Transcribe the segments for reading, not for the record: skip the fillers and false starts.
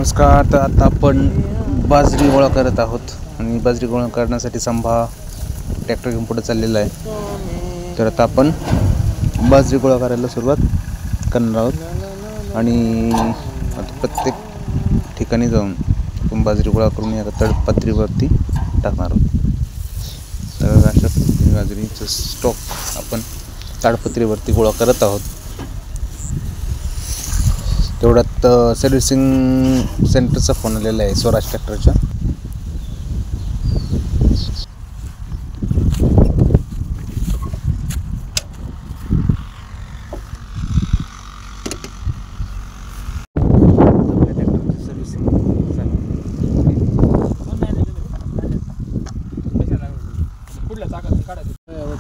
नमस्कार. तर आता आपण बाजरी गोळा करत आहोत आणि बाजरी गोळा करण्यासाठी संभा ट्रॅक्टर घेऊन पुढे चाललेला आहे. तर आता आपण बाजरी गोळा करायला सुरुवात करणार आहोत आणि आता प्रत्येक ठिकाणी जाऊन आपण बाजरी गोळा करून या तडपत्रीवरती टाकणार आहोत. तर अशा पद्धतीने बाजरीचा स्टॉक आपण ताडपत्रीवरती गोळा करत आहोत. तेवढ्यात सर्व्हिसिंग सेंटरचा फोन आलेला आहे स्वराज ट्रॅक्टरच्या.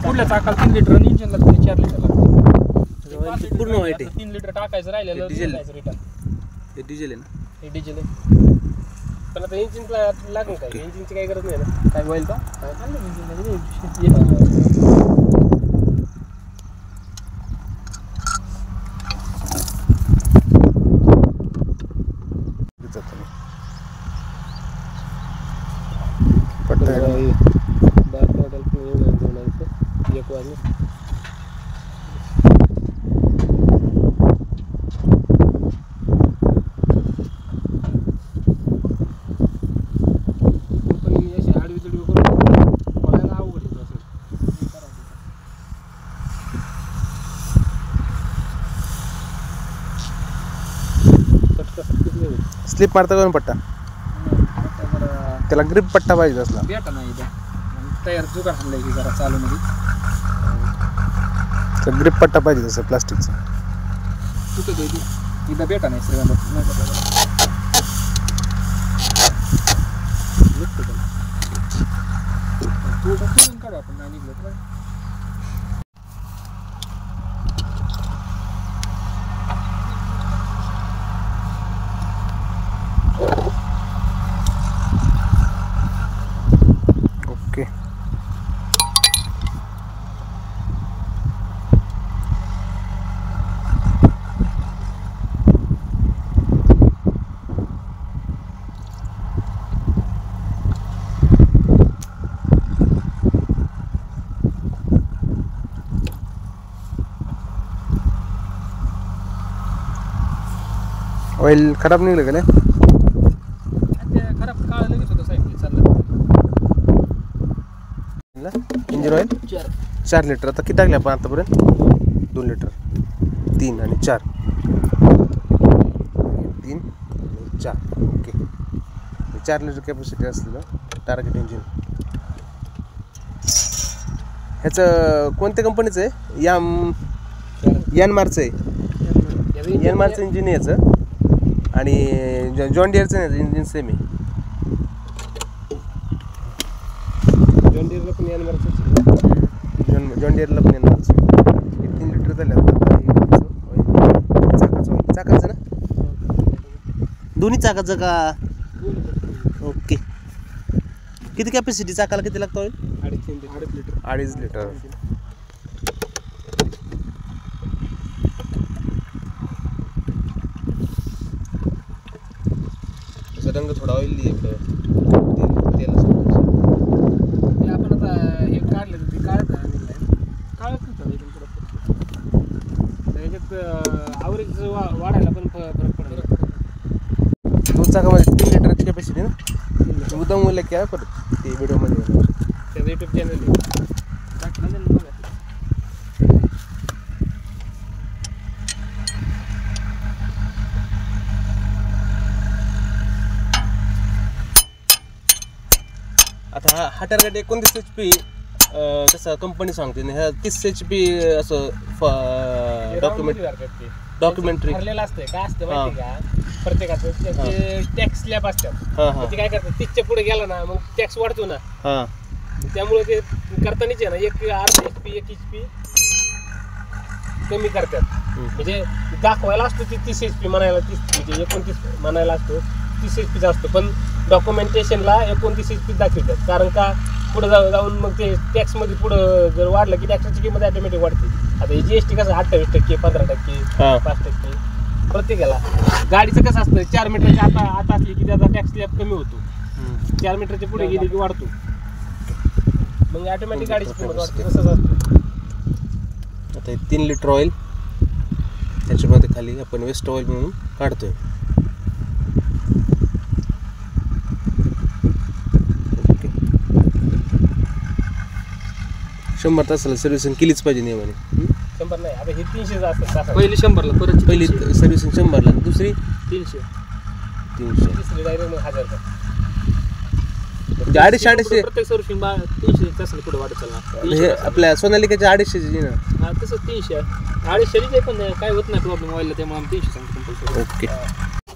पुढल्या चाकाला 3 लिटर आणि इंजिनला 4 लिटर लागते. पूर्ण वाईट आहे. 3 लिटर टाकायचं राहिलेलं डिझेल रिटर्न. हे डिझेल आहे ना? हे डिझेल आहे. पण आता इंजिनला लागेल काय? इंजिनची काही गरज नाही ना. काय होईल का? स्लिप मारता करून पट्टा त्याला ग्रिप पट्टा पाहिजे असला बेटा नाही तयार जुगाड आणलाय की जरा चालू मध्ये तर ग्रिप पट्टा पाहिजे तसं प्लास्टिकचा. कुठे द्यायची इथं बेटा नाही श्रीगंधात तू काढू आपण नाही निघलं तर ओके. ऑइल खराब निघलं का? खराब काळ लगेच होतं सायकल चाललं. Engine oil 4 litre. आता किती टाकले आपण आतापर्यंत? 2 लिटर, 3 आणि 4, 3 आणि 4. ओके. 4 लिटर कॅपॅसिटी असलेलं टार्गेट इंजिन. ह्याचं कोणत्या कंपनीचं आहे? यानमारचं आहे. यानमारचं इंजिन आहे याचं आणि जॉन डिअरचं नाही इंजिन सेम आहे. जॉन डिअरला पण यानमारचं जॉन डिअरला पण यानमारचं. 3 लिटर झाले आता. चाकाचं ना? दोन्ही चाकाचं का? ओके. किती कॅपॅसिटी चाकाला किती लागतं ऑइल? 2.5 लिटर. रंग थोडा ऑइली आहे. तेल आपण आता हे काढलं ते काढत काढत त्याच्यात आवरेज वाढायला पण फरक पडेल. 2 चाकामध्ये 3 लिटरची कॅपॅसिटी ना? मुद्दाम बोलले काय परत ते व्हिडिओमध्ये त्याचं यूट्यूब चॅनल आहे टाकलं ना बघा. आता हा टार्गेट 29 HP तसं कंपनी सांगते ना. ह्या 30 HP असं डॉक्युमेंटरी ठरलेलं असतंय. काय असतं माहिती का? प्रत्येकाचं टॅक्स स्लॅब असतात. ते काय करतात 30च्या पुढे गेला ना मग टॅक्स वाढतो ना. त्यामुळे ते करतानाच आहे ना 1.5 HP 1 HP कमी करतात. म्हणजे दाखवायला असतो ती 30 HP म्हणायला 30 म्हणजे 29 म्हणायला असतो 30 HP असतो. पण डॉक्युमेंटेशनला 29 HP दाखवतात. कारण का पुढे जाऊन मग ते टॅक्समध्ये पुढं जर वाढलं की टॅक्सची किंमत ऑटोमॅटिक वाढते. आता GST कसं 28%, 15%, 5%. प्रत्येकाला. गाडीचं कसं असतं 4 मीटरच्या आता असली की त्याचा टॅक्स स्लॅब कमी होतो, 4 मीटरच्या पुढे गेली की वाढतो, मग ऑटोमॅटिक गाडीची किंमत वाढते. तसंच असतं. आता हे 3 लिटर ऑइल त्याच्यामध्ये खाली आपण वेस्ट ऑइल म्हणून काढतोय. ओके. 100 तासाला सर्व्हिसिंग केलीच पाहिजे नियमाने. 100 नाही, आता हे 300 असतं. पहिली 100ला, परत पहिली सर्व्हिसिंग 100ला आणि दुसरी 300. 300. तिसरी डायरेक्ट 1000 रुपये. म्हणजे 250 प्रत्येक सर्व्हिसिंग 300 तासाला पुढे वाढत चालणार. हे आपल्या सोनालिकाच्या 250 ना. हा तसं 300 आहे. 250 आहे, पण काय होत नाही प्रॉब्लेम ऑइलला, त्यामुळे आम्ही 300 सांगतो कंपल्सरी. ओके.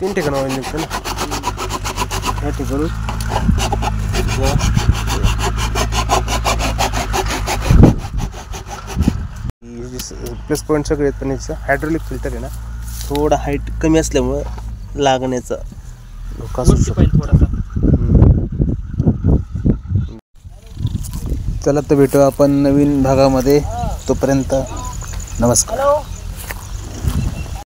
3 ठिकाणी ऑइल निघतं ना. ह्या ठिकाणी प्लस पॉईंट सगळे आहेत, पण याचं हायड्रोलिक फिल्टर आहे ना थोडा हाईट कमी असल्यामुळं लागण्याचा धोका असू वरती शकतो. पाहिजे थोडासा. चला तर भेटू आपण नवीन भागामध्ये. तोपर्यंत नमस्कार. हॅलो.